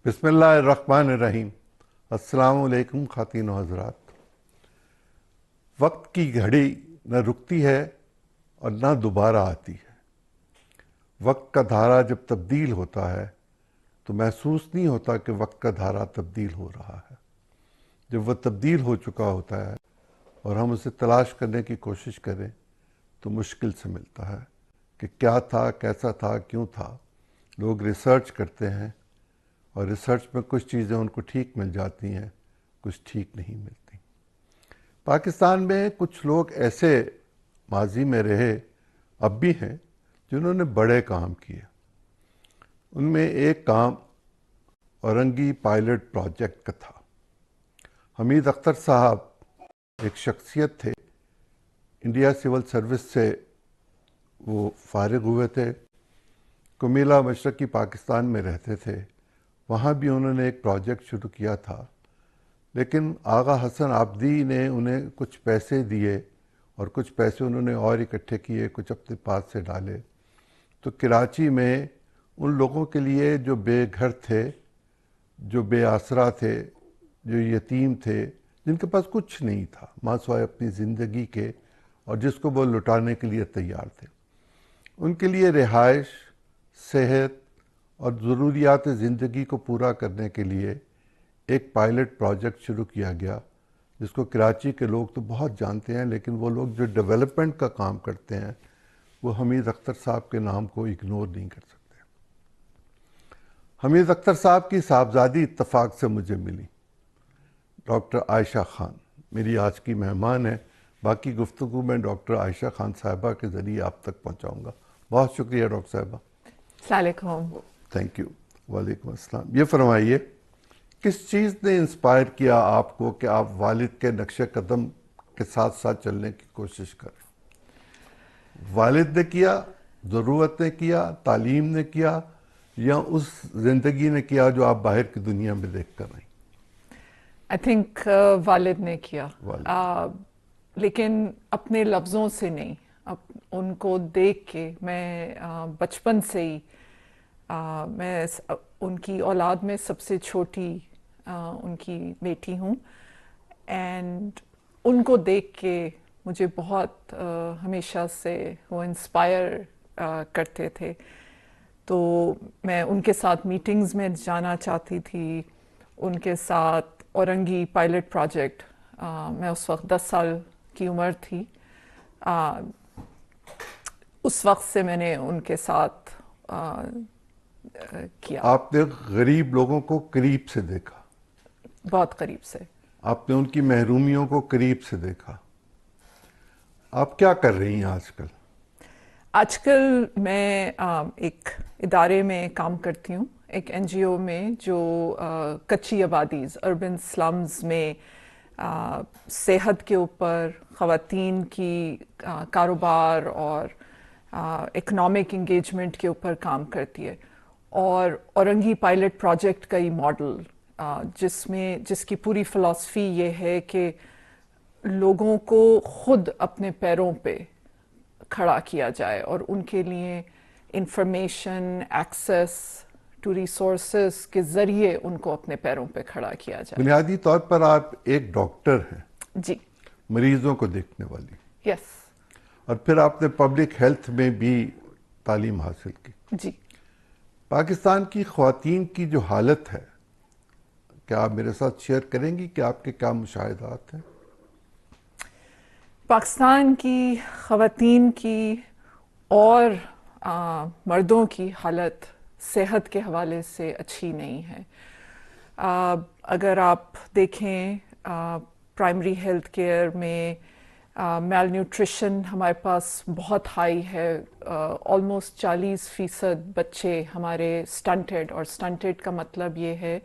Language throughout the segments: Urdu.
بسم اللہ الرحمن الرحیم۔ السلام علیکم خواتین و حضرات۔ وقت کی گھڑی نہ رکتی ہے اور نہ دوبارہ آتی ہے۔ وقت کا دھارا جب تبدیل ہوتا ہے تو محسوس نہیں ہوتا کہ وقت کا دھارا تبدیل ہو رہا ہے۔ جب وہ تبدیل ہو چکا ہوتا ہے اور ہم اسے تلاش کرنے کی کوشش کریں تو مشکل سے ملتا ہے کہ کیا تھا، کیسا تھا، کیوں تھا۔ لوگ ریسرچ کرتے ہیں اور ریسرچ میں کچھ چیزیں ان کو ٹھیک مل جاتی ہیں، کچھ ٹھیک نہیں ملتی۔ پاکستان میں کچھ لوگ ایسے ماضی میں رہے، اب بھی ہیں، جنہوں نے بڑے کام کیے۔ ان میں ایک کام اورنگی پائلٹ پروجیکٹ کا تھا۔ حمید اختر صاحب ایک شخصیت تھے، انڈیا سول سروس سے وہ فارغ ہوئے تھے، کمیلا مشرقی پاکستان میں رہتے تھے۔ وہاں بھی انہوں نے ایک پروجیکٹ شروع کیا تھا، لیکن آغا حسن آبدی نے انہیں کچھ پیسے دیے اور کچھ پیسے انہوں نے اور اکٹھے کیے، کچھ اپنے پاس سے ڈالے، تو کراچی میں ان لوگوں کے لیے جو بے گھر تھے، جو بے آسرا تھے، جو یتیم تھے، جن کے پاس کچھ نہیں تھا ماں سوائے اپنی زندگی کے، اور جس کو وہ لٹانے کے لیے تیار تھے، ان کے لیے رہائش، صحت اور ضروریات زندگی کو پورا کرنے کے لیے ایک پائلٹ پروجیکٹ شروع کیا گیا، جس کو کراچی کے لوگ تو بہت جانتے ہیں، لیکن وہ لوگ جو ڈیولپمنٹ کا کام کرتے ہیں وہ حمید اختر صاحب کے نام کو اگنور نہیں کر سکتے۔ حمید اختر صاحب کی صاحبزادی اتفاق سے مجھے ملی، ڈاکٹر عائشہ خان میری آج کی مہمان ہے۔ باقی گفتگو میں ڈاکٹر عائشہ خان صاحبہ کے ذریعے آپ تک پہنچاؤں گا۔ بہت شکریہ ڈاکٹر صاحبہ۔ السلام علیکم۔ Thank you. وعلیکم السلام۔ یہ فرمائیے، کس چیز نے انسپائر کیا آپ کو کہ آپ والد کے نقش قدم کے ساتھ ساتھ چلنے کی کوشش کریں؟ والد نے کیا، ضرورت نے کیا، تعلیم نے کیا، یا اس زندگی نے کیا جو آپ باہر کی دنیا میں دیکھ کر رہی؟ آئی تھنک والد نے کیا، لیکن اپنے لفظوں سے نہیں، ان کو دیکھ کے۔ میں بچپن سے ہی میں ان کی اولاد میں سب سے چھوٹی ان کی بیٹی ہوں، اینڈ ان کو دیکھ کے مجھے بہت ہمیشہ سے وہ انسپائر کرتے تھے۔ تو میں ان کے ساتھ میٹنگز میں جانا چاہتی تھی، ان کے ساتھ اورنگی پائلٹ پروجیکٹ، میں اس وقت 10 سال کی عمر تھی، اس وقت سے میں نے ان کے ساتھ کیا۔ آپ نے غریب لوگوں کو قریب سے دیکھا، بہت قریب سے۔ آپ نے ان کی محرومیوں کو قریب سے دیکھا۔ آپ کیا کر رہی ہیں آج کل؟ آج کل میں ایک ادارے میں کام کرتی ہوں، ایک NGO میں، جو کچی آبادیز، اربن سلمز میں صحت کے اوپر، خواتین کی کاروبار اور اکنامک انگیجمنٹ کے اوپر کام کرتی ہے، اور اورنگی پائلٹ پروجیکٹ کا ہی ماڈل، جس کی پوری فلسفی یہ ہے کہ لوگوں کو خود اپنے پیروں پہ کھڑا کیا جائے، اور ان کے لیے انفارمیشن، ایکسیس ٹو ریسورسز کے ذریعے ان کو اپنے پیروں پہ کھڑا کیا جائے۔ بنیادی طور پر آپ ایک ڈاکٹر ہیں، جی، مریضوں کو دیکھنے والی، یس، اور پھر آپ نے پبلک ہیلتھ میں بھی تعلیم حاصل کی۔ جی۔ پاکستان کی خواتین کی جو حالت ہے، کیا آپ میرے ساتھ شیئر کریں گی کہ آپ کے کیا مشاہدات ہیں؟ پاکستان کی خواتین کی اور مردوں کی حالت صحت کے حوالے سے اچھی نہیں ہے۔ اگر آپ دیکھیں پرائمری ہیلتھ کیئر میں میل نیوٹریشن ہمارے پاس بہت ہائی ہے، آلموسٹ 40% بچے ہمارے سٹنٹڈ، اور سٹنٹڈ کا مطلب یہ ہے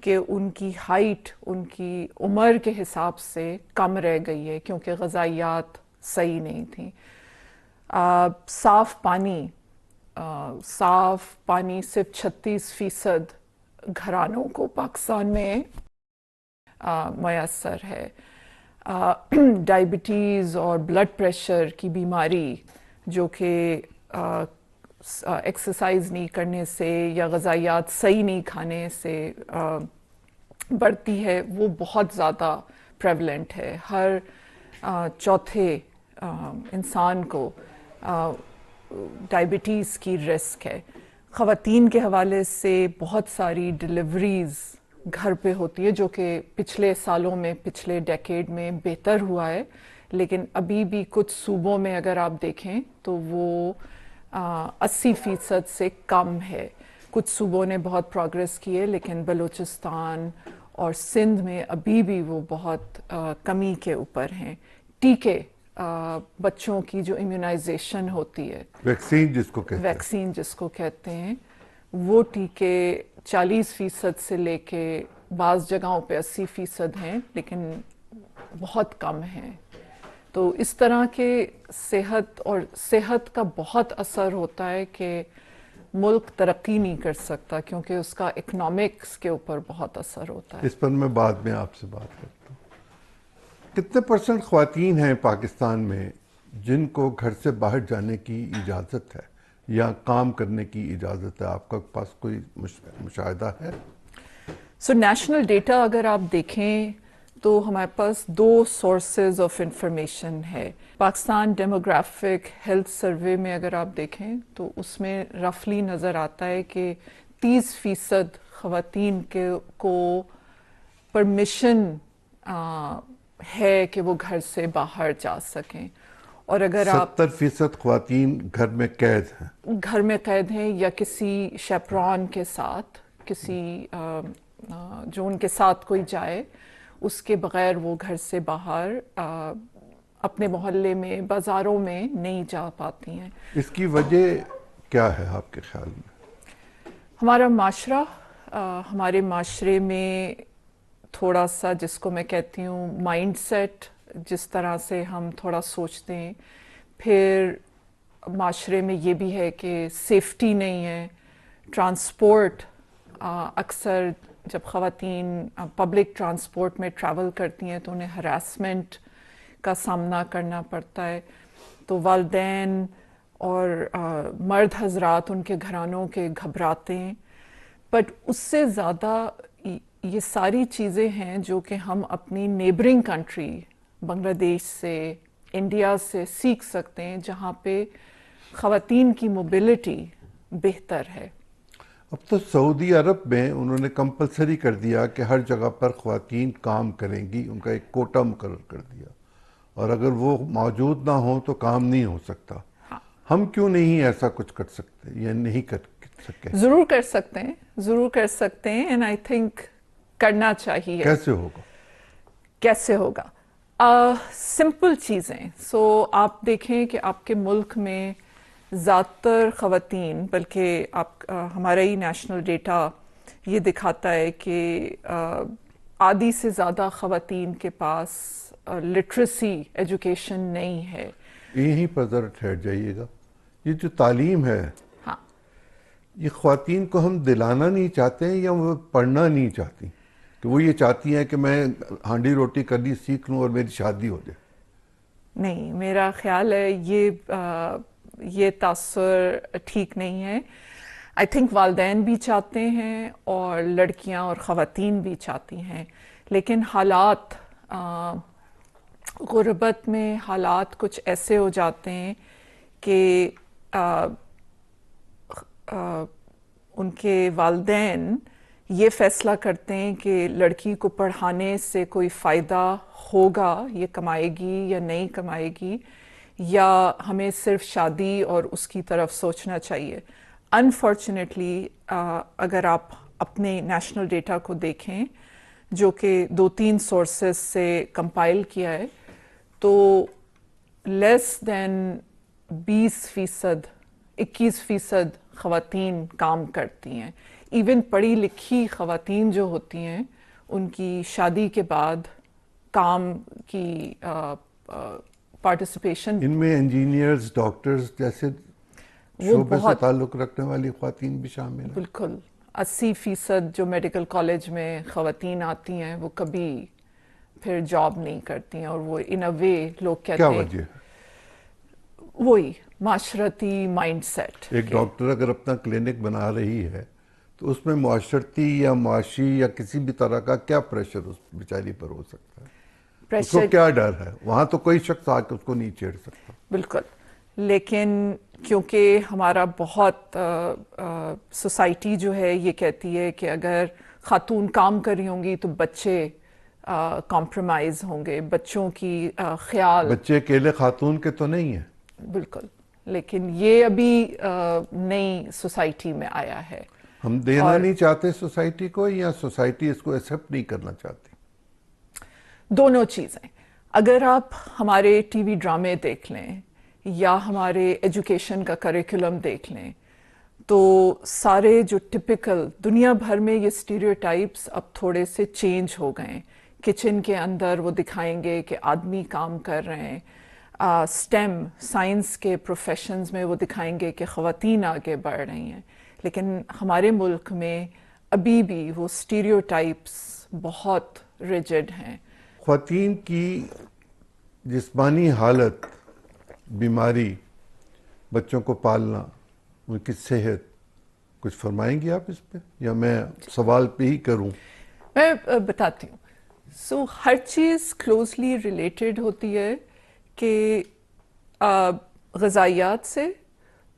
کہ ان کی ہائٹ ان کی عمر کے حساب سے کم رہ گئی ہے، کیونکہ غذائیات صحیح نہیں تھیں۔ صاف پانی صرف 36% گھرانوں کو پاکستان میں میسر ہے۔ ڈائبٹیز اور بلڈ پریشر کی بیماری، جو کہ ایکسرسائز نہیں کرنے سے یا غذائیات صحیح نہیں کھانے سے بڑھتی ہے، وہ بہت زیادہ پریولنٹ ہے. ہر چوتھے انسان کو ڈائبٹیز کی رسک ہے. خواتین کے حوالے سے بہت ساری ڈلیوریز گھر پہ ہوتی ہے، جو کہ پچھلے سالوں میں، پچھلے ڈیکیڈ میں بہتر ہوا ہے، لیکن ابھی بھی کچھ صوبوں میں اگر آپ دیکھیں تو وہ 80% سے کم ہے. کچھ صوبوں نے بہت پروگریس کی ہے، لیکن بلوچستان اور سندھ میں ابھی بھی وہ بہت کمی کے اوپر ہیں. ٹیکے، بچوں کی جو امیونائزیشن ہوتی ہے، ویکسین جس کو کہتے ہیں، ویکسین جس کو کہتے ہیں، وہ ٹیکے 40% سے لے کے بعض جگہوں پہ 80% ہیں، لیکن بہت کم ہیں. تو اس طرح کے صحت کا بہت اثر ہوتا ہے کہ ملک ترقی نہیں کر سکتا، کیونکہ اس کا اکنامکس کے اوپر بہت اثر ہوتا ہے. اس پر میں بعد میں آپ سے بات کرتا ہوں. کتنے % خواتین ہیں پاکستان میں جن کو گھر سے باہر جانے کی اجازت ہے یا کام کرنے کی اجازت ہے؟ آپ کا پاس کوئی مشاہدہ ہے؟ نیشنل ڈیٹا اگر آپ دیکھیں تو ہمارے پاس 2 سورسز آف انفارمیشن ہے. پاکستان ڈیموگرافک ہیلتھ سروے میں اگر آپ دیکھیں تو اس میں رفلی نظر آتا ہے کہ 30% خواتین کو پرمیشن ہے کہ وہ گھر سے باہر جا سکیں، اور اگر آپ 70% خواتین گھر میں قید ہیں یا کسی شیپرون کے ساتھ، کسی جو ان کے ساتھ کوئی جائے، اس کے بغیر وہ گھر سے باہر اپنے محلے میں، بازاروں میں نہیں جا پاتی ہیں. اس کی وجہ کیا ہے آپ کے خیال میں؟ ہمارا معاشرہ، ہمارے معاشرے میں تھوڑا سا، جس کو میں کہتی ہوں مائنڈ سیٹ، جس طرح سے ہم تھوڑا سوچتے ہیں. پھر معاشرے میں یہ بھی ہے کہ سیفٹی نہیں ہے. ٹرانسپورٹ، اکثر جب خواتین پبلک ٹرانسپورٹ میں ٹریول کرتی ہیں تو انہیں ہراسمنٹ کا سامنا کرنا پڑتا ہے. تو والدین اور مرد حضرات، ان کے گھرانوں کے گھبراتے ہیں. بٹ اس سے زیادہ یہ ساری چیزیں ہیں جو کہ ہم اپنی نیبرنگ کنٹری بنگلہ دیش سے، انڈیا سے سیکھ سکتے ہیں، جہاں پہ خواتین کی موبلٹی بہتر ہے. اب تو سعودی عرب میں انہوں نے کمپلسری کر دیا کہ ہر جگہ پر خواتین کام کریں گی، ان کا ایک کوٹا مقرر کر دیا، اور اگر وہ موجود نہ ہوں تو کام نہیں ہو سکتا. ہم کیوں نہیں ایسا کچھ کر سکتے یا نہیں کر سکے؟ ضرور کر سکتے ہیں، ضرور کر سکتے ہیں، اینڈ آئی تھنک کرنا چاہیے. کیسے ہوگا؟ سمپل چیزیں. آپ دیکھیں کہ آپ کے ملک میں زیادہ تر خواتین، بلکہ ہمارا ہی نیشنل ڈیٹا یہ دکھاتا ہے کہ آدھی سے زیادہ خواتین کے پاس لٹریسی ایجوکیشن نہیں ہے. یہیں پر ذرا ٹھہر جائیے گا. یہ جو تعلیم ہے، یہ خواتین کو ہم دلانا نہیں چاہتے ہیں یا وہ پڑھنا نہیں چاہتی؟ کہ وہ یہ چاہتی ہیں کہ میں ہانڈی روٹی کرنی سیکھ لوں اور میری شادی ہو جائے؟ نہیں، میرا خیال ہے یہ تاثر ٹھیک نہیں ہے. آئی تھنک والدین بھی چاہتے ہیں اور لڑکیاں اور خواتین بھی چاہتی ہیں، لیکن حالات، غربت میں حالات کچھ ایسے ہو جاتے ہیں کہ ان کے والدین یہ فیصلہ کرتے ہیں کہ لڑکی کو پڑھانے سے کوئی فائدہ ہوگا، یہ کمائے گی یا نہیں کمائے گی، یا ہمیں صرف شادی اور اس کی طرف سوچنا چاہیے. انفارچونیٹلی اگر آپ اپنے نیشنل ڈیٹا کو دیکھیں، جو کہ 2-3 سورسز سے کمپائل کیا ہے، تو لیس دین 21% خواتین کام کرتی ہیں. ایون پڑھی لکھی خواتین جو ہوتی ہیں، ان کی شادی کے بعد کام کی پارٹیسپیشن، ان میں انجینئرز، ڈاکٹرز جیسے شعبے سے تعلق رکھنے والی خواتین بھی شامل ہیں. بالکل 80% جو میڈیکل کالج میں خواتین آتی ہیں وہ کبھی پھر جاب نہیں کرتی ہیں، اور وہ ان اے وے لوگ کہتے ہیں. کیا وجہ ہے؟ وہی معاشرتی مائنڈ سیٹ. ایک ڈاکٹر اگر اپنا کلینک بنا رہی ہے تو اس میں معاشرتی یا معاشی یا کسی بھی طرح کا کیا پریشر اس بیچاری پر ہو سکتا ہے؟ اس کو کیا ڈر ہے؟ وہاں تو کوئی شخص آ کے اس کو نہیں چھیڑ سکتا. بالکل. لیکن کیونکہ ہمارا بہت سوسائٹی جو ہے یہ کہتی ہے کہ اگر خاتون کام کر رہی ہوں گی تو بچے کمپرومائز ہوں گے، بچوں کی خیال. بچے اکیلے خاتون کے تو نہیں ہیں. بالکل. لیکن یہ ابھی نئی سوسائٹی میں آیا ہے. ہم دینا نہیں چاہتے سوسائٹی کو، یا سوسائٹی اس کو ایکسیپٹ نہیں کرنا چاہتی؟ دونوں چیزیں. اگر آپ ہمارے ٹی وی ڈرامے دیکھ لیں یا ہمارے ایجوکیشن کا کریکولم دیکھ لیں تو سارے جو ٹپیکل دنیا بھر میں یہ اسٹیریوٹائپس اب تھوڑے سے چینج ہو گئے ہیں. کچن کے اندر وہ دکھائیں گے کہ آدمی کام کر رہے ہیں. اسٹیم سائنس کے پروفیشنز میں وہ دکھائیں گے کہ خواتین آگے بڑھ رہی ہیں. لیکن ہمارے ملک میں ابھی بھی وہ اسٹیریوٹائپس بہت ریجڈ ہیں. خواتین کی جسمانی حالت، بیماری، بچوں کو پالنا، ان کی صحت، کچھ فرمائیں گی آپ اس پہ، یا میں سوال پہ ہی کروں؟ میں بتاتی ہوں. ہر چیز کلوزلی ریلیٹڈ ہوتی ہے کہ غذائیات سے،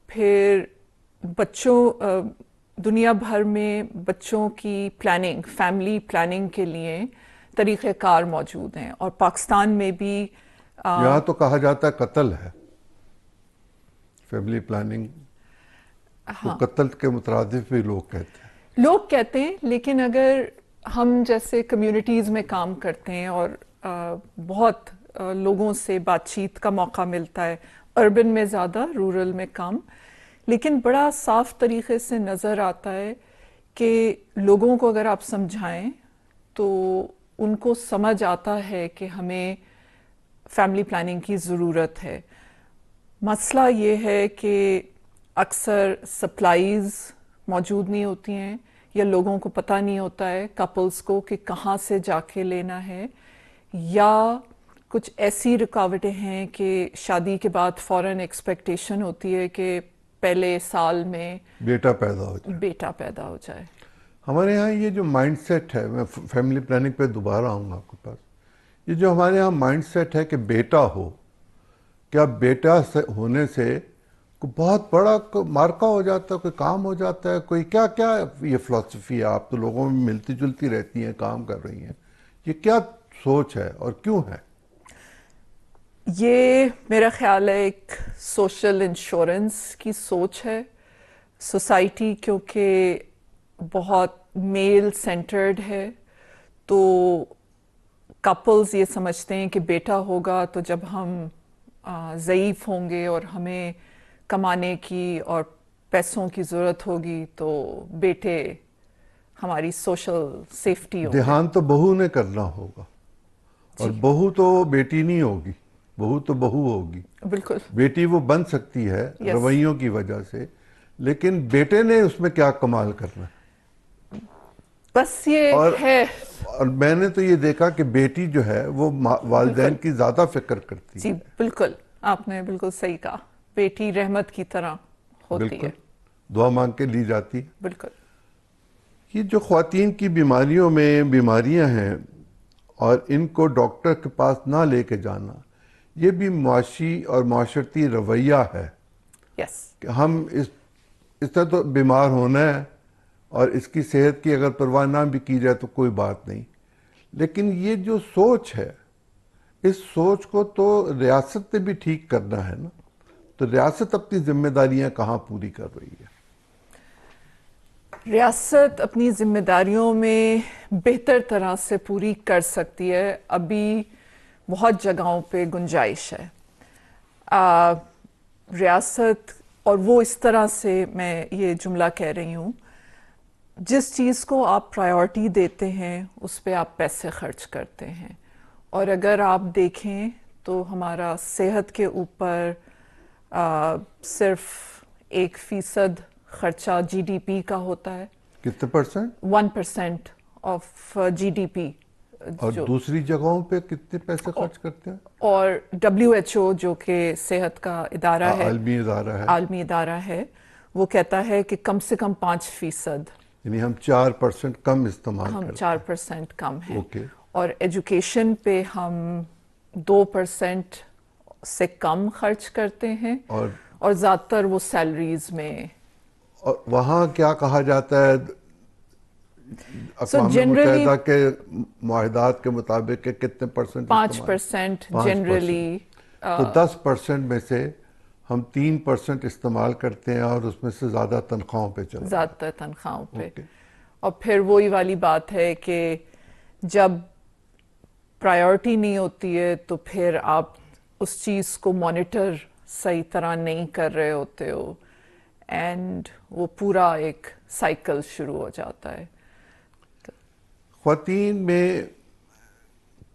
پھر بچوں دنیا بھر میں بچوں کی پلاننگ، فیملی پلاننگ کے لیے طریقہ کار موجود ہیں. اور پاکستان میں بھی یہاں تو کہا جاتا ہے قتل ہے فیملی پلاننگ. وہ قتل کے مترادف بھی لوگ کہتے ہیں. لیکن اگر ہم جیسے کمیونٹیز میں کام کرتے ہیں اور بہت لوگوں سے بات چیت کا موقع ملتا ہے، اربن میں زیادہ، رورل میں کم، لیکن بڑا صاف طریقے سے نظر آتا ہے کہ لوگوں کو اگر آپ سمجھائیں تو ان کو سمجھ آتا ہے کہ ہمیں فیملی پلاننگ کی ضرورت ہے. مسئلہ یہ ہے کہ اکثر سپلائیز موجود نہیں ہوتی ہیں، یا لوگوں کو پتہ نہیں ہوتا ہے کپلز کو کہ کہاں سے جا کے لینا ہے، یا کچھ ایسی رکاوٹیں ہیں کہ شادی کے بعد فوراً ایکسپیکٹیشن ہوتی ہے کہ پہلے سال میں بیٹا پیدا ہو جائے. ہمارے ہاں یہ جو مائنڈ سیٹ ہے، میں فیملی پلاننگ پہ دوبارہ آؤں گا آپ کے پاس. یہ جو ہمارے ہاں مائنڈ سیٹ ہے کہ بیٹا ہو، کیا بیٹا ہونے سے کوئی بہت بڑا مارکا ہو جاتا ہے، کوئی کام ہو جاتا ہے، کوئی کیا یہ فلسفی ہے؟ آپ تو لوگوں میں ملتی جلتی رہتی ہیں، کام کر رہی ہیں، یہ کیا سوچ ہے اور کیوں ہے؟ یہ میرا خیال ہے ایک سوشل انشورنس کی سوچ ہے. سوسائٹی کیونکہ بہت میل سینٹرڈ ہے تو کپلز یہ سمجھتے ہیں کہ بیٹا ہوگا تو جب ہم ضعیف ہوں گے اور ہمیں کمانے کی اور پیسوں کی ضرورت ہوگی تو بیٹے ہماری سوشل سیفٹی ہوگی. دھیان تو بہو نے کرنا ہوگا، اور بہو تو بیٹی نہیں ہوگی، بہو تو بہو ہوگی. بالکل. بیٹی وہ بن سکتی ہے رویوں کی وجہ سے، لیکن بیٹے نے اس میں کیا کمال کرنا ہے؟ بس یہ ہے. اور میں نے تو یہ دیکھا کہ بیٹی جو ہے وہ والدین کی زیادہ فکر کرتی ہے. جی بالکل، آپ نے بالکل صحیح کہا. بیٹی رحمت کی طرح ہوتی ہے، دعا مانگ کے لی جاتی ہے. بالکل. یہ جو خواتین کی بیماریوں میں بیماریاں ہیں اور ان کو ڈاکٹر کے پاس نہ لے کے جانا، یہ بھی معاشی اور معاشرتی رویہ ہے. کہ ہم اس طرح تو بیمار ہونا ہے اور اس کی صحت کی اگر پرواہ نہ بھی کی جائے تو کوئی بات نہیں. لیکن یہ جو سوچ ہے، اس سوچ کو تو ریاست نے بھی ٹھیک کرنا ہے نا. تو ریاست اپنی ذمہ داریاں کہاں پوری کر رہی ہے؟ ریاست اپنی ذمہ داریوں میں بہتر طرح سے پوری کر سکتی ہے. ابھی بہت جگہوں پہ گنجائش ہے. ریاست، اور وہ اس طرح سے میں یہ جملہ کہہ رہی ہوں، جس چیز کو آپ پرائیورٹی دیتے ہیں اس پہ آپ پیسے خرچ کرتے ہیں. اور اگر آپ دیکھیں تو ہمارا صحت کے اوپر صرف 1% خرچہ GDP کا ہوتا ہے. کتنے پرسنٹ؟ 1% آف GDP اور دوسری جگہوں پہ کتنے پیسے خرچ کرتے ہیں؟ اور WHO جو کہ صحت کا ادارہ ہے، عالمی ادارہ ہے، عالمی ادارہ ہے، وہ کہتا ہے کہ کم سے کم 5%، یعنی ہم 4% کم استعمال ہم کرتے 4% کم ہیں، اوکے، اور ایجوکیشن پہ ہم 2% سے کم خرچ کرتے ہیں، اور زیادہ تر وہ سیلریز میں. اور وہاں کیا کہا جاتا ہے اقوام generally متحدہ کے معاہدات کے مطابق کہ کتنے پرسنٹ 5% جنرلی. تو 10% میں سے ہم 3% استعمال کرتے ہیں اور اس میں سے زیادہ تنخواہوں پہ چل رہا ہے. زیادہ تر تنخواہوں پہ. اوکے. اور پھر وہی والی بات ہے کہ جب پرائیورٹی نہیں ہوتی ہے تو پھر آپ اس چیز کو مانیٹر صحیح طرح نہیں کر رہے ہوتے ہو، اینڈ وہ پورا ایک سائیکل شروع ہو جاتا ہے. خواتین میں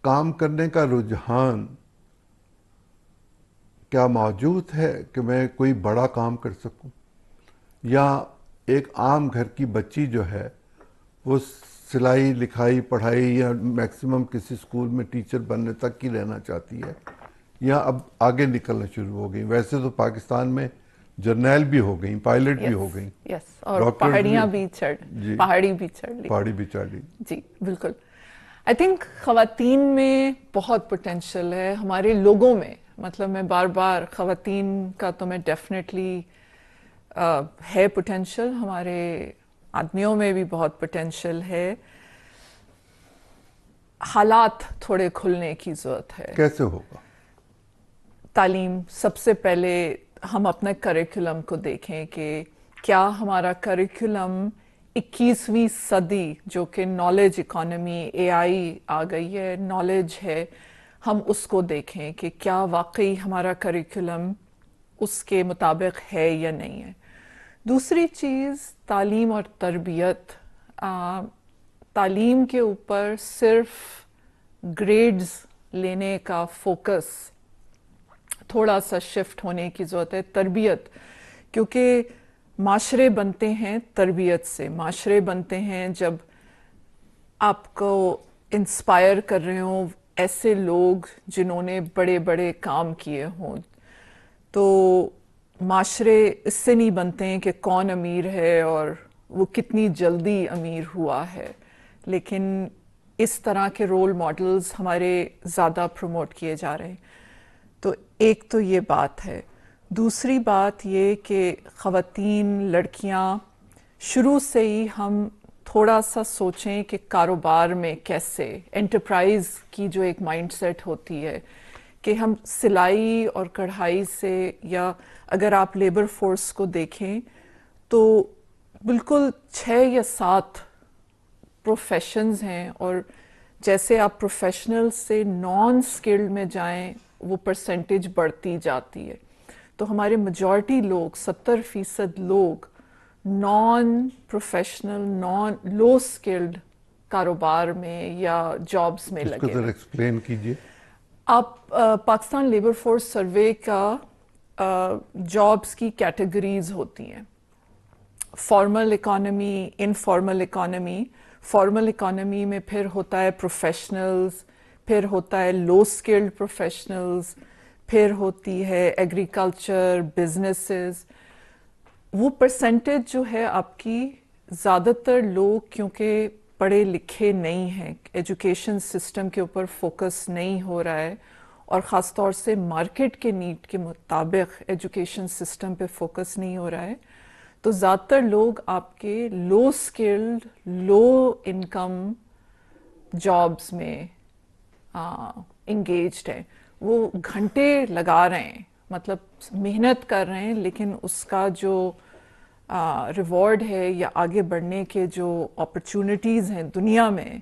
کام کرنے کا رجحان کیا موجود ہے کہ میں کوئی بڑا کام کر سکوں، یا ایک عام گھر کی بچی جو ہے وہ سلائی لکھائی پڑھائی یا میکسیمم کسی اسکول میں ٹیچر بننے تک کی رہنا چاہتی ہے، یا اب آگے نکلنا شروع ہو گئی؟ ویسے تو پاکستان میں جرنیل بھی ہو گئیں، پائلٹ بھی ہو گئیں، یس، اور پہاڑیاں بھی جی، پہاڑی بھی چڑھ لی. پہاڑی بھی چڑھ لی. جی بالکل. آئی تھنک خواتین میں بہت پوٹینشیل ہے ہمارے لوگوں میں. مطلب میں بار بار خواتین کا تو میں ڈیفینیٹلی ہے پوٹینشیل، ہمارے آدمیوں میں بھی بہت پوٹینشیل ہے. حالات تھوڑے کھلنے کی ضرورت ہے. کیسے ہوگا؟ تعلیم. سب سے پہلے ہم اپنے کریکولم کو دیکھیں کہ کیا ہمارا کریکولم 21ویں صدی جو کہ نالج اکانومی، AI آ گئی ہے، نالج ہے، ہم اس کو دیکھیں کہ کیا واقعی ہمارا کریکولم اس کے مطابق ہے یا نہیں ہے. دوسری چیز تعلیم اور تربیت. تعلیم کے اوپر صرف گریڈز لینے کا فوکس تھوڑا سا شفٹ ہونے کی ضرورت ہے. تربیت، کیونکہ معاشرے بنتے ہیں تربیت سے. معاشرے بنتے ہیں جب آپ کو انسپائر کر رہے ہوں ایسے لوگ جنہوں نے بڑے بڑے کام کیے ہوں. تو معاشرے اس سے نہیں بنتے ہیں کہ کون امیر ہے اور وہ کتنی جلدی امیر ہوا ہے، لیکن اس طرح کے رول ماڈلز ہمارے زیادہ پروموٹ کیے جا رہے ہیں. تو ایک تو یہ بات ہے. دوسری بات یہ کہ خواتین، لڑکیاں، شروع سے ہی ہم تھوڑا سا سوچیں کہ کاروبار میں کیسے، انٹرپرائز کی جو ایک مائنڈ سیٹ ہوتی ہے کہ ہم سلائی اور کڑھائی سے، یا اگر آپ لیبر فورس کو دیکھیں تو بالکل 6 یا 7 پروفیشنز ہیں، اور جیسے آپ پروفیشنل سے نان اسکلڈ میں جائیں وہ پرسنٹیج بڑھتی جاتی ہے. تو ہمارے میجورٹی لوگ، 70% لوگ نان پروفیشنل، لو اسکلڈ کاروبار میں یا جابس میں اس کو لگے. ذرا ایکسپلین کیجیے. آپ پاکستان لیبر فورس سروے کا جابس کی کیٹیگریز ہوتی ہیں: formal economy, informal economy. Formal economy میں پھر ہوتا ہے پروفیشنلز، پھر ہوتا ہے لو اسکلڈ پروفیشنلز، پھر ہوتی ہے ایگریکلچر، بزنسز. وہ پرسنٹیج جو ہے آپ کی، زیادہ تر لوگ کیونکہ پڑھے لکھے نہیں ہیں، ایجوکیشن سسٹم کے اوپر فوکس نہیں ہو رہا ہے، اور خاص طور سے مارکیٹ کے نیڈ کے مطابق ایجوکیشن سسٹم پہ فوکس نہیں ہو رہا ہے، تو زیادہ تر لوگ آپ کے لو اسکلڈ، لو انکم جابس میں انگیجڈ ہیں. وہ گھنٹے لگا رہے ہیں، مطلب محنت کر رہے ہیں، لیکن اس کا جو ریوارڈ ہے یا آگے بڑھنے کے جو اپرچونٹیز ہیں دنیا میں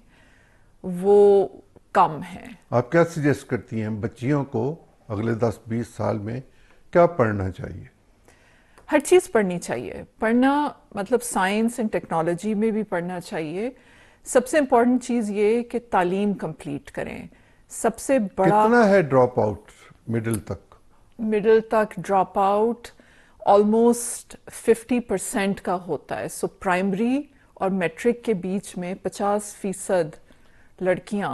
وہ کم ہیں. آپ کیا سجیسٹ کرتی ہیں بچیوں کو اگلے 10-20 سال میں کیا پڑھنا چاہیے؟ ہر چیز پڑھنی چاہیے. پڑھنا مطلب سائنس اینڈ ٹیکنالوجی میں بھی پڑھنا چاہیے. سب سے امپورٹنٹ چیز یہ کہ تعلیم کمپلیٹ کریں. سب سے بڑا کتنا ہے ڈراپ آؤٹ مڈل تک؟ مڈل تک ڈراپ آؤٹ آلموسٹ 50% کا ہوتا ہے. سو پرائمری اور میٹرک کے بیچ میں 50% لڑکیاں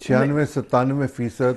96-97%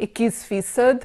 21%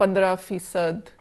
15%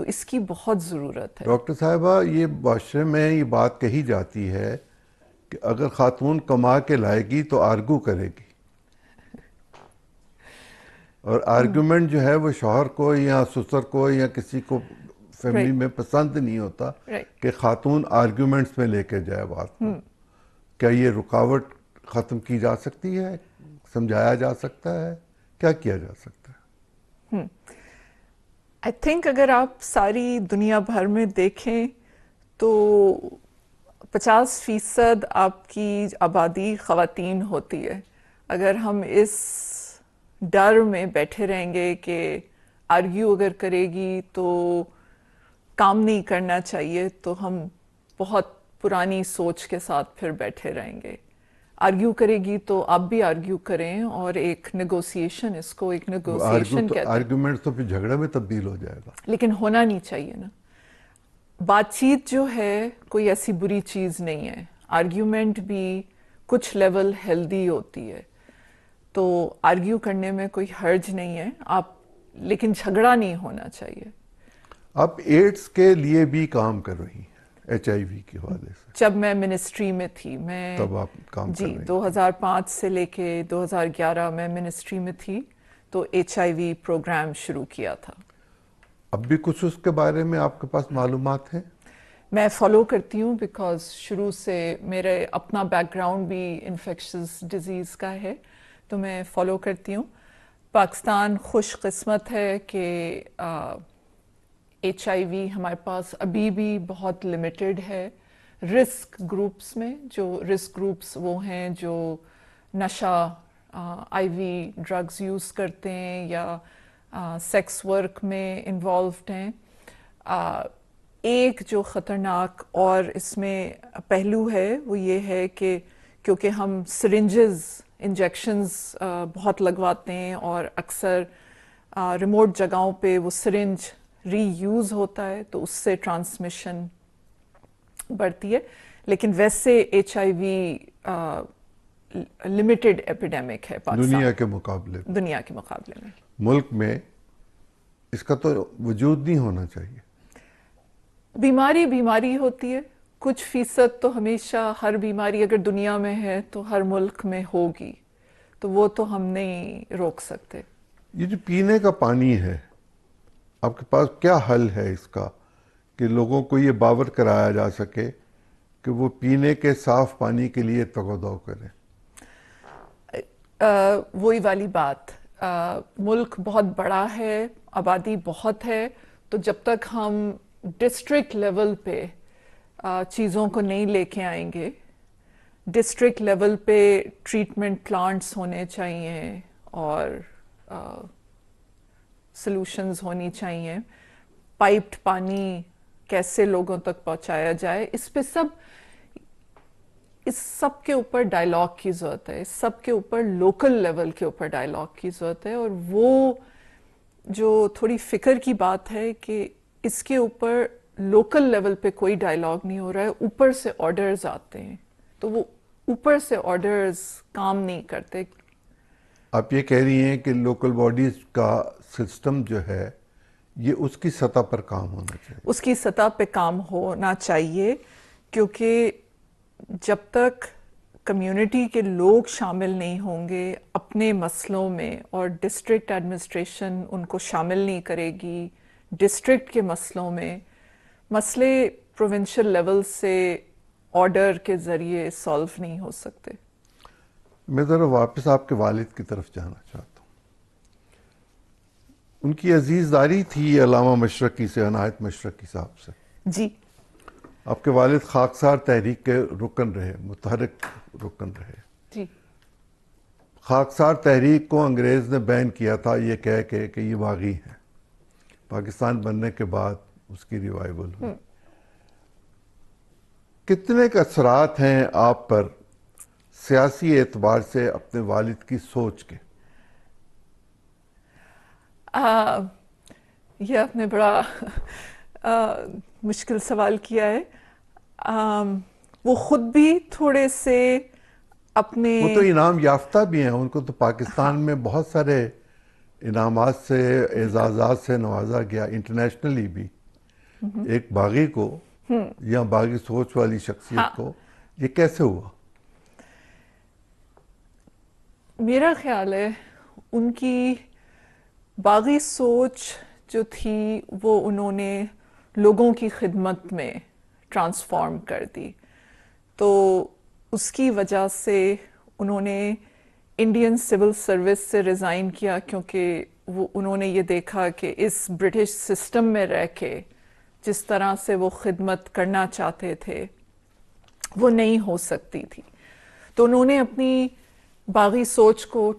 تو اس کی بہت ضرورت ہے. ڈاکٹر صاحبہ یہ معاشرے میں یہ بات کہی جاتی ہے کہ اگر خاتون کما کے لائے گی تو آرگو کرے گی، اور آرگومنٹ جو ہے وہ شوہر کو یا سسر کو یا کسی کو فیملی میں پسند نہیں ہوتا کہ خاتون آرگومنٹس میں لے کے جائے بات کو. کیا یہ رکاوٹ ختم کی جا سکتی ہے، سمجھایا جا سکتا ہے، کیا کیا جا سکتا ہے؟ آئی تھنک اگر آپ ساری دنیا بھر میں دیکھیں تو 50% آپ کی آبادی خواتین ہوتی ہے. اگر ہم اس ڈر میں بیٹھے رہیں گے کہ آرگیو اگر کرے گی تو کام نہیں کرنا چاہیے، تو ہم بہت پرانی سوچ کے ساتھ پھر بیٹھے رہیں گے. آرگیو کرے گی تو آپ بھی آرگیو کریں، اور ایک نیگوسیشن، اس کو ایک نیگوسیشن کہتے ہیں. آرگومنٹ تو پھر جھگڑے میں تبدیل ہو جائے گا. لیکن ہونا نہیں چاہیے نا. بات چیت جو ہے کوئی ایسی بری چیز نہیں ہے. آرگیومنٹ بھی کچھ لیول ہیلدی ہوتی ہے، تو آرگیو کرنے میں کوئی حرج نہیں ہے آپ، لیکن جھگڑا نہیں ہونا چاہیے. آپ ایڈز کے لیے بھی کام کر رہی ہیں، ایچ آئی وی کے حوالے سے. جب میں منسٹری میں تھی، میں تب آپ کام کر رہی ہیں. 2005 سے لے کے 2011 میں منسٹری میں تھی، تو ایچ آئی وی پروگرام شروع کیا تھا. اب بھی کچھ اس کے بارے میں آپ کے پاس معلومات ہیں؟ میں فالو کرتی ہوں، بیکاز شروع سے میرے اپنا بیک گراؤنڈ بھی انفیکشس ڈیزیز کا ہے، تو میں فالو کرتی ہوں. پاکستان خوش قسمت ہے کہ ایچ آئی وی ہمارے پاس ابھی بھی بہت لمیٹڈ ہے. رسک گروپس میں، جو رسک گروپس وہ ہیں جو نشہ، آئی وی ڈرگز یوز کرتے ہیں یا سیکس ورک میں انوالوڈ ہیں. ایک جو خطرناک اور اس میں پہلو ہے وہ یہ ہے کہ کیونکہ ہم سرنجز، انجیکشنز بہت لگواتے ہیں، اور اکثر ریموٹ جگہوں پہ وہ سرنج ری یوز ہوتا ہے، تو اس سے ٹرانسمیشن بڑھتی ہے. لیکن ویسے H I V limited epidemic ہے پاکستان، دنیا کے مقابلے میں. ملک میں اس کا تو وجود نہیں ہونا چاہیے. بیماری ہوتی ہے. کچھ فیصد تو ہمیشہ ہر بیماری اگر دنیا میں ہے تو ہر ملک میں ہوگی، تو وہ تو ہم نہیں روک سکتے. یہ جو پینے کا پانی ہے، آپ کے پاس کیا حل ہے اس کا کہ لوگوں کو یہ باور کرایا جا سکے کہ وہ پینے کے صاف پانی کے لیے تگودو کریں؟ وہی والی بات، ملک بہت بڑا ہے، آبادی بہت ہے، تو جب تک ہم ڈسٹرکٹ لیول پہ چیزوں کو نہیں لے کے آئیں گے، ڈسٹرکٹ لیول پہ ٹریٹمنٹ پلانٹس ہونے چاہیے اور سلوشنز ہونی چاہیے. پائپڈ پانی کیسے لوگوں تک پہنچایا جائے، اس سب کے اوپر ڈائلاگ کی ضرورت ہے. اس سب کے اوپر لوکل لیول کے اوپر ڈائلاگ کی ضرورت ہے. اور وہ جو تھوڑی فکر کی بات ہے کہ اس کے اوپر لوکل لیول پہ کوئی ڈائلاگ نہیں ہو رہا ہے. اوپر سے آرڈرز آتے ہیں، تو وہ اوپر سے آرڈرز کام نہیں کرتے. آپ یہ کہہ رہی ہیں کہ لوکل باڈیز کا سسٹم جو ہے یہ اس کی سطح پر کام ہونا چاہیے. اس کی سطح پہ کام ہونا چاہیے، کیونکہ جب تک کمیونٹی کے لوگ شامل نہیں ہوں گے اپنے مسئلوں میں، اور ڈسٹرکٹ ایڈمنسٹریشن ان کو شامل نہیں کرے گی ڈسٹرکٹ کے مسئلوں میں، مسئلے پروونشل لیول سے آرڈر کے ذریعے سالو نہیں ہو سکتے. میں ذرا واپس آپ کے والد کی طرف جانا چاہتا ہوں. ان کی عزیز داری تھی علامہ مشرقی سے، عنایت مشرقی صاحب سے. جی. آپ کے والد خاکسار تحریک کے رکن رہے، متحرک رکن رہے. جی. خاکسار تحریک کو انگریز نے بین کیا تھا یہ کہہ کے کہ یہ باغی ہے. پاکستان بننے کے بعد اس کی ریوائیول ہوئی. کتنے کے اثرات ہیں آپ پر سیاسی اعتبار سے اپنے والد کی سوچ کے؟ یہ آپ نے بڑا مشکل سوال کیا ہے. وہ خود بھی تھوڑے سے اپنے، وہ تو انعام یافتہ بھی ہیں، ان کو تو پاکستان میں بہت سارے انعامات سے، اعزازات سے نوازا گیا، انٹرنیشنلی بھی. ایک باغی کو یا باغی سوچ والی شخصیت کو یہ کیسے ہوا؟ میرا خیال ہے ان کی باغی سوچ جو تھی وہ انہوں نے لوگوں کی خدمت میں ٹرانسفارم کر دی. تو اس کی وجہ سے انہوں نے انڈین سول سروس سے ریزائن کیا، کیونکہ انہوں نے یہ دیکھا کہ اس برٹش سسٹم میں رہ کے جس طرح سے وہ خدمت کرنا چاہتے تھے وہ نہیں ہو سکتی تھی. تو انہوں نے اپنی باغی سوچ کو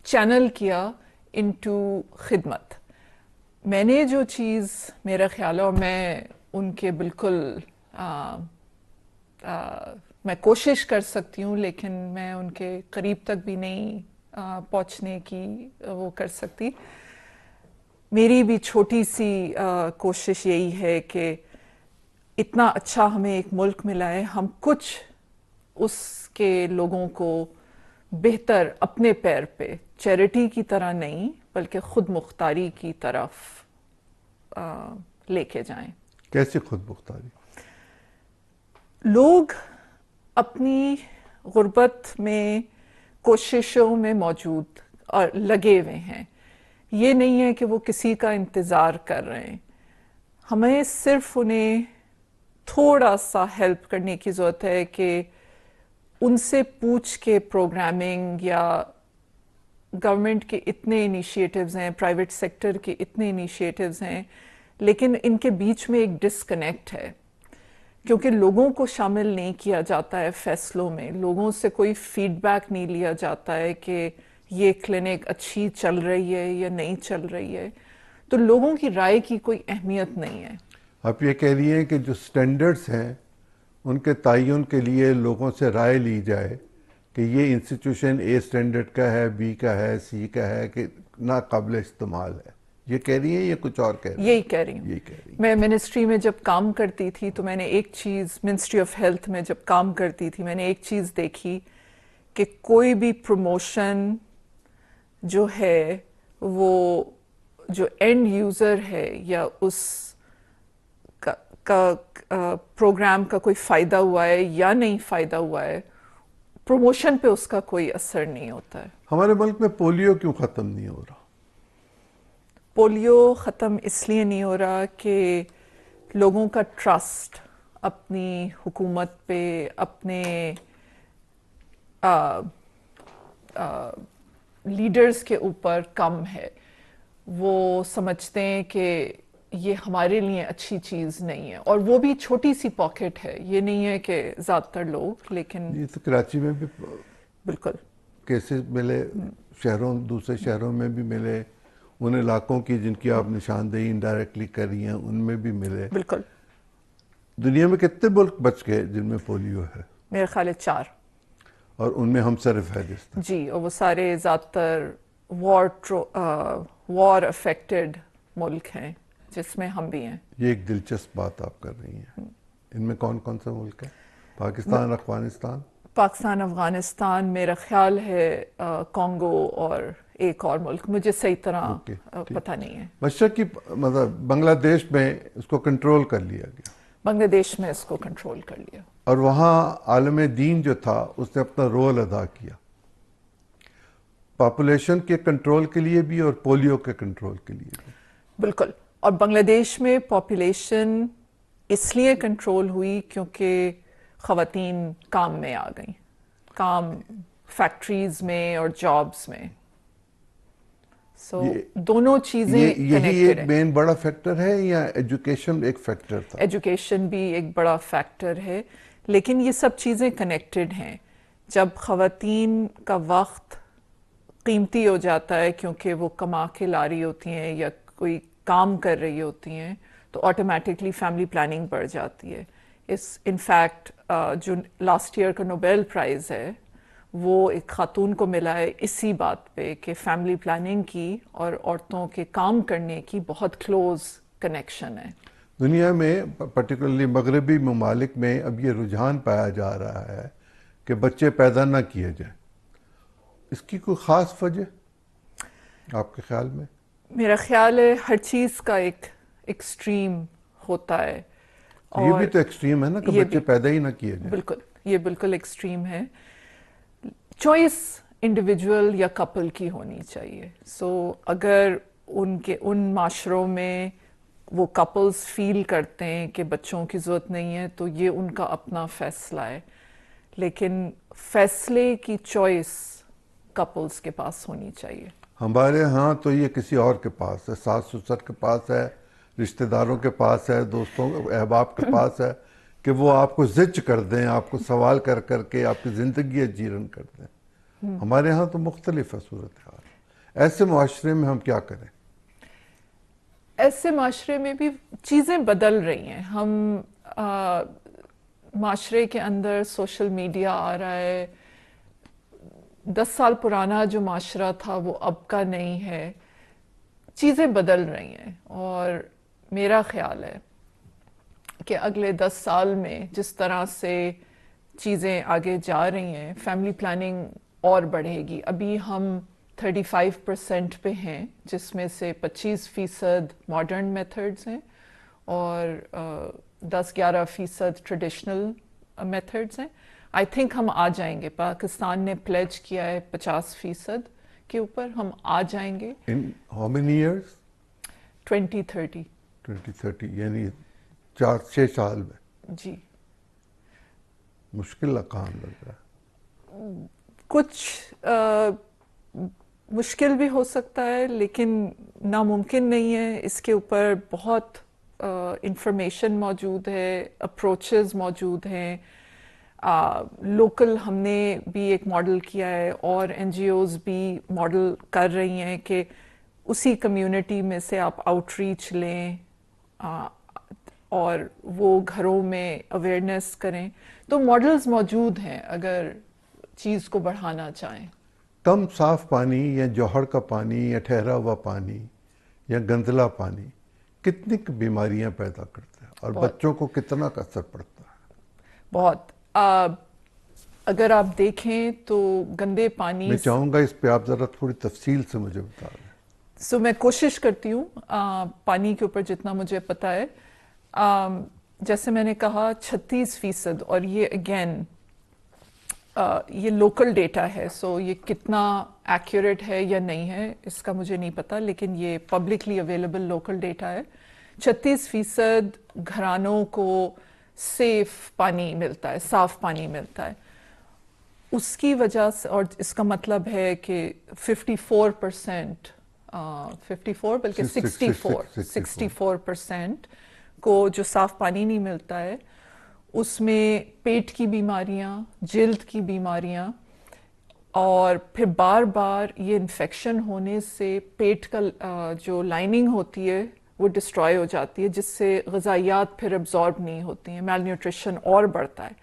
چینل کیا انٹو خدمت. میں نے جو چیز میرا خیال ہے، اور میں ان کے بالکل میں کوشش کر سکتی ہوں لیکن میں ان کے قریب تک بھی نہیں پہنچنے کی وہ کر سکتی. میری بھی چھوٹی سی کوشش یہی ہے کہ اتنا اچھا ہمیں ایک ملک ملا ہے، ہم کچھ اس کے لوگوں کو بہتر اپنے پیر پہ چیریٹی کی طرح نہیں بلکہ خود مختاری کی طرف لے کے جائیں. کیسے خود مختاری؟ لوگ اپنی غربت میں کوششوں میں موجود اور لگے ہوئے ہیں. یہ نہیں ہے کہ وہ کسی کا انتظار کر رہے ہیں. ہمیں صرف انہیں تھوڑا سا ہیلپ کرنے کی ضرورت ہے کہ ان سے پوچھ کے پروگرامنگ یا گورنمنٹ کے اتنے انیشیٹوز ہیں، پرائیویٹ سیکٹر کے اتنے انیشیٹوز ہیں، لیکن ان کے بیچ میں ایک ڈسکنیکٹ ہے کیونکہ لوگوں کو شامل نہیں کیا جاتا ہے فیصلوں میں. لوگوں سے کوئی فیڈ بیک نہیں لیا جاتا ہے کہ یہ کلینک اچھی چل رہی ہے یا نہیں چل رہی ہے. تو لوگوں کی رائے کی کوئی اہمیت نہیں ہے. آپ یہ کہہ رہی ہیں کہ جو سٹینڈرڈز ہیں ان کے تعین کے لیے لوگوں سے رائے لی جائے کہ یہ انسٹیٹیوشن اے سٹینڈرڈ کا ہے، بی کا ہے، سی کا ہے، کہ ناقابل استعمال ہے. یہ کہہ رہی ہیں یا کچھ اور کہہ رہی ہیں؟ یہی کہہ رہی ہوں. یہی کہہ رہی ہیں. میں منسٹری میں جب کام کرتی تھی تو میں نے ایک چیز، منسٹری آف ہیلتھ میں جب کام کرتی تھی میں نے ایک چیز دیکھی کہ کوئی بھی پروموشن جو ہے وہ جو اینڈ یوزر ہے یا اس کا پروگرام کا کوئی فائدہ ہوا ہے یا نہیں فائدہ ہوا ہے، پروموشن پہ اس کا کوئی اثر نہیں ہوتا ہے. ہمارے ملک میں پولیو کیوں ختم نہیں ہو رہا؟ پولیو ختم اس لیے نہیں ہو رہا کہ لوگوں کا ٹرسٹ اپنی حکومت پہ، اپنے لیڈرز کے اوپر کم ہے. وہ سمجھتے ہیں کہ یہ ہمارے لیے اچھی چیز نہیں ہے، اور وہ بھی چھوٹی سی پاکٹ ہے. یہ نہیں ہے کہ زیادہ تر لوگ، لیکن یہ تو کراچی میں بھی بالکل کیسز ملے، دوسرے شہروں میں بھی ملے، ان علاقوں کی جن کی آپ نشاندہی انڈائریکٹلی کر رہی ہیں ان میں بھی ملے. بالکل. دنیا میں کتنے ملک بچ گئے جن میں پولیو ہے؟ میرے خیال ہے 4. اور ان میں ہم صرف ہے جس طرح؟ جی، اور وہ سارے زیادہ تر وار افیکٹڈ ملک ہیں جس میں ہم بھی ہیں. یہ ایک دلچسپ بات آپ کر رہی ہیں. ان میں کون کون سے ملک ہیں؟ پاکستان، افغانستان؟ پاکستان، افغانستان، میرا خیال ہے کانگو اور ایک اور ملک، مجھے صحیح طرح پتہ نہیں ہے. مشرق کی مطلب بنگلہ دیش میں اس کو کنٹرول کر لیا گیا. بنگلہ دیش میں اس کو کنٹرول کر لیا. اور وہاں عالم دین جو تھا اس نے اپنا رول ادا کیا پاپولیشن کے کنٹرول کے لیے بھی اور پولیو کے کنٹرول کے لیے بھی. بالکل. اور بنگلہ دیش میں پاپولیشن اس لیے کنٹرول ہوئی کیونکہ خواتین کام میں آ گئیں، کام فیکٹریز میں اور جابز میں. سو دونوں چیزیں یہی ایک مین بڑا فیکٹر ہے یا ایجوکیشن ایک فیکٹر تھا؟ ایجوکیشن بھی ایک بڑا فیکٹر ہے، لیکن یہ سب چیزیں کنیکٹڈ ہیں. جب خواتین کا وقت قیمتی ہو جاتا ہے کیونکہ وہ کما کے لا رہی ہوتی ہیں یا کوئی کام کر رہی ہوتی ہیں تو آٹومیٹکلی فیملی پلاننگ بڑھ جاتی ہے. انفیکٹ جو لاسٹ ایئر کا نوبیل پرائز ہے وہ ایک خاتون کو ملا ہے اسی بات پہ کہ فیملی پلاننگ کی اور عورتوں کے کام کرنے کی بہت کلوز کنیکشن ہے. دنیا میں پرٹیکولرلی مغربی ممالک میں اب یہ رجحان پایا جا رہا ہے کہ بچے پیدا نہ کیے جائیں. اس کی کوئی خاص وجہ آپ کے خیال میں؟ میرا خیال ہے ہر چیز کا ایک ایکسٹریم ہوتا ہے. یہ بھی تو ایکسٹریم ہے نا کہ بچے پیدا ہی نہ کیے جائیں. بالکل, یہ بالکل ایکسٹریم ہے. چوائس انڈیویجول یا کپل کی ہونی چاہیے. سو اگر ان معاشروں میں وہ کپلز فیل کرتے ہیں کہ بچوں کی ضرورت نہیں ہے تو یہ ان کا اپنا فیصلہ ہے, لیکن فیصلے کی چوائس کپلز کے پاس ہونی چاہیے. ہمارے ہاں تو یہ کسی اور کے پاس ہے, ساس سسر کے پاس ہے, رشتہ داروں کے پاس ہے, دوستوں احباب کے پاس ہے کہ وہ آپ کو زج کر دیں, آپ کو سوال کر کر کے آپ کی زندگی اجیرن کر دیں. ہمارے ہاں تو مختلف ہے صورتحال. ایسے معاشرے میں ہم کیا کریں؟ ایسے معاشرے میں بھی چیزیں بدل رہی ہیں. ہم معاشرے کے اندر سوشل میڈیا آ رہا ہے. 10 سال پرانا جو معاشرہ تھا وہ اب کا نہیں ہے. چیزیں بدل رہی ہیں اور میرا خیال ہے کہ اگلے 10 سال میں جس طرح سے چیزیں آگے جا رہی ہیں فیملی پلاننگ اور بڑھے گی. ابھی ہم 35% پہ ہیں جس میں سے 25% ماڈرن میتھڈز ہیں اور 10-11% ٹریڈیشنل میتھڈز ہیں. آئی تھنک ہم آ جائیں گے. پاکستان نے پلیج کیا ہے 50% کے اوپر. ہم آ جائیں گے. In how many years? 2030. 2030 یعنی 4-6 سال میں. جی. مشکل کام لگ رہا ہے. کچھ مشکل بھی ہو سکتا ہے لیکن ناممکن نہیں ہے. اس کے اوپر بہت انفارمیشن موجود ہے, اپروچز موجود ہیں. لوکل ہم نے بھی ایک ماڈل کیا ہے اور این جی اوز بھی ماڈل کر رہی ہیں کہ اسی کمیونٹی میں سے آپ آؤٹ ریچ لیں اور وہ گھروں میں اویئرنیس کریں. تو ماڈلز موجود ہیں اگر چیز کو بڑھانا چاہیں. کم صاف پانی یا جوہر کا پانی یا ٹھہرا ہوا پانی یا گندلا پانی کتنی بیماریاں پیدا کرتا ہے اور بچوں کو کتنا کا اثر پڑتا ہے؟ بہت. اگر آپ دیکھیں تو گندے پانی, میں چاہوں گا اس پہ آپ ذرا تھوڑی تفصیل سے مجھے بتا دیں. سو میں کوشش کرتی ہوں پانی کے اوپر جتنا مجھے پتا ہے. جیسے میں نے کہا 36% اور یہ اگین یہ لوکل ڈیٹا ہے. سو یہ کتنا ایکوریٹ ہے یا نہیں ہے اس کا مجھے نہیں پتا, لیکن یہ پبلکلی اویلیبل لوکل ڈیٹا ہے. 36% گھرانوں کو سیف پانی ملتا ہے, صاف پانی ملتا ہے. اس کی وجہ سے, اور اس کا مطلب ہے کہ 54% 54 بلکہ 64% کو جو صاف پانی نہیں ملتا ہے اس میں پیٹ کی بیماریاں, جلد کی بیماریاں, اور پھر بار بار یہ انفیکشن ہونے سے پیٹ کا جو لائننگ ہوتی ہے وہ ڈسٹروائے ہو جاتی ہے جس سے غذائیات پھر ابزارب نہیں ہوتی ہیں, میل نیوٹریشن اور بڑھتا ہے.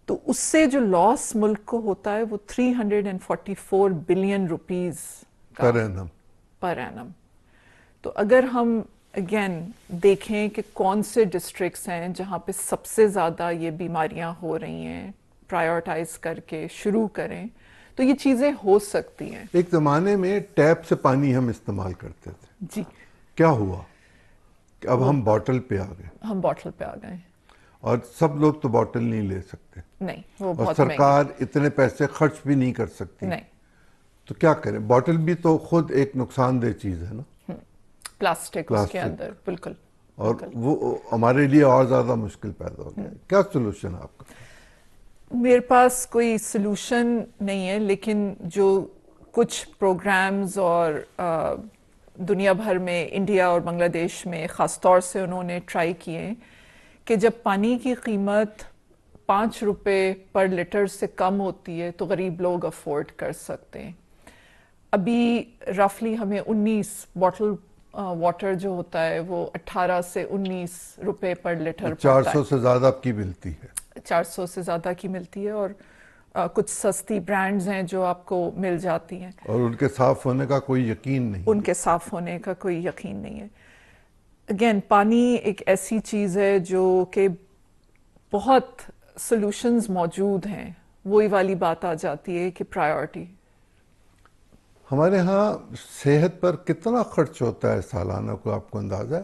تو اس سے جو لاس ملک کو ہوتا ہے وہ 344 بلین روپیز پر اینم. تو اگر ہم اگین دیکھیں کہ کون سے ڈسٹرکٹس ہیں جہاں پہ سب سے زیادہ یہ بیماریاں ہو رہی ہیں, پرائیورٹائز کر کے شروع کریں تو یہ چیزیں ہو سکتی ہیں. ایک زمانے میں ٹیپ سے پانی ہم استعمال کرتے تھے. جی. کیا ہوا کہ اب ہم باٹل پہ آ گئے. ہم باٹل پہ آ گئے اور سب لوگ تو باٹل نہیں لے سکتے. نہیں, وہ اور بہت سرکار اتنے پیسے خرچ بھی نہیں کر سکتی. نہیں. تو کیا کریں؟ باٹل بھی تو خود ایک نقصان دہ چیز ہے نا, پلاسٹک اس کے اندر. بالکل. اور وہ ہمارے لیے اور زیادہ مشکل پیدا ہو گیا. کیا سلوشن آپ کا؟ میرے پاس کوئی سلوشن نہیں ہے, لیکن جو کچھ پروگرامز اور دنیا بھر میں, انڈیا اور بنگلہ دیش میں خاص طور سے انہوں نے ٹرائی کیے کہ جب پانی کی قیمت 5 روپے پر لیٹر سے کم ہوتی ہے تو غریب لوگ افورڈ کر سکتے ہیں. ابھی رفلی ہمیں 19 باٹل واٹر جو ہوتا ہے وہ 18 سے 19 روپے پر لیٹر پڑتا ہے. 400 سے زیادہ کی ملتی ہے. 400 سے زیادہ کی ملتی ہے اور کچھ سستی برانڈز ہیں جو آپ کو مل جاتی ہیں. اور ان کے صاف ہونے کا کوئی یقین نہیں. ان کے صاف ہونے کا کوئی یقین نہیں ہے. اگین پانی ایک ایسی چیز ہے جو کہ بہت سلوشنز موجود ہیں. وہی والی بات آ جاتی ہے کہ پرائیورٹی. ہمارے ہاں صحت پر کتنا خرچ ہوتا ہے سالانہ, کو آپ کو اندازہ ہے؟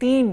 3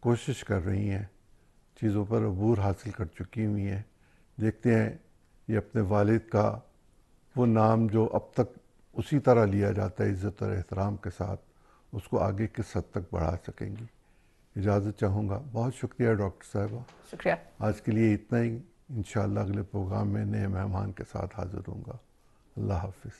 کوشش کر رہی ہیں، چیزوں پر عبور حاصل کر چکی ہوئی ہیں. دیکھتے ہیں یہ اپنے والد کا وہ نام جو اب تک اسی طرح لیا جاتا ہے عزت اور احترام کے ساتھ، اس کو آگے کس حد تک بڑھا سکیں گی. اجازت چاہوں گا. بہت شکریہ ڈاکٹر صاحبہ. شکریہ. آج کے لیے اتنا ہی. انشاءاللہ اگلے پروگرام میں نئے مہمان کے ساتھ حاضر ہوں گا. اللہ حافظ.